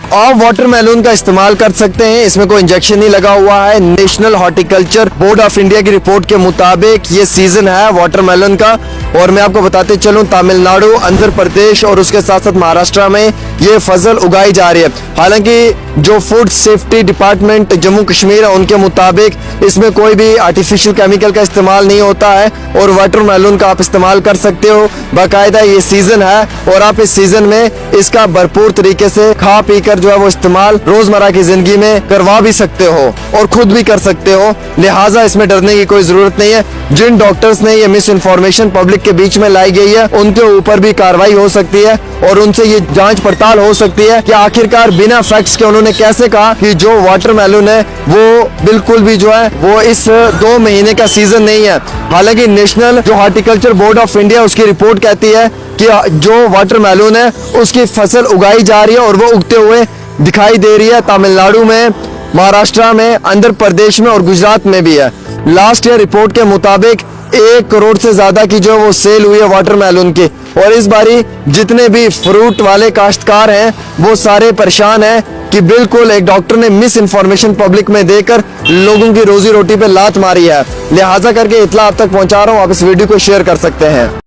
आप वाटरमेलन का इस्तेमाल कर सकते हैं, इसमें कोई इंजेक्शन नहीं लगा हुआ है। National horticulture board of India की रिपोर्ट के मुताबिक ये सीजन है वाटरमेलन का। और मैं आपको बताते चलूं, तमिलनाडु, आंध्र प्रदेश और उसके साथ साथ महाराष्ट्र में ये फसल उगाई जा रही है। हालांकि जो food safety department Jammu Kashmir है उनके मुताबिक इसमें कोई भी आर्टिफिशियल केमिकल का इस्तेमाल नहीं होता है और वाटरमेलन का आप इस्तेमाल कर सकते हो। बाकायदा ये सीजन है और आप इस सीजन में इसका भरपूर तरीके से खा पी कर जो है वो इस्तेमाल रोजमर्रा की जिंदगी में करवा भी सकते हो और खुद भी कर सकते हो। लिहाजा इसमें डरने की कोई जरूरत नहीं है। जिन डॉक्टर्स ने ये मिस इन्फॉर्मेशन पब्लिक के बीच में लाई गई है उनके ऊपर भी कार्रवाई हो सकती है और उनसे ये जांच पड़ताल हो सकती है कि आखिरकार बिना फैक्ट्स के उन्होंने कैसे कहा कि जो वाटरमेलन है वो बिल्कुल भी जो है वो इस 2 महीने का सीजन नहीं है। हालांकि नेशनल जो हॉर्टिकल्चर बोर्ड ऑफ इंडिया उसकी रिपोर्ट कहती है कि जो वाटरमेलन है उसकी फसल उगाई जा रही है और वो उगते हुए दिखाई दे रही है। तमिलनाडु में, महाराष्ट्र में, आंध्र प्रदेश में और गुजरात में भी है। लास्ट ईयर रिपोर्ट के मुताबिक 1 करोड़ से ज्यादा की जो वो सेल हुई है वाटरमेलन की। और इस बारी जितने भी फ्रूट वाले काश्तकार हैं वो सारे परेशान हैं कि बिल्कुल एक डॉक्टर ने मिस इन्फॉर्मेशन पब्लिक में देकर लोगों की रोजी रोटी पे लात मारी है। लिहाजा करके इतला आप तक पहुंचा रहा हूं, आप इस वीडियो को शेयर कर सकते हैं।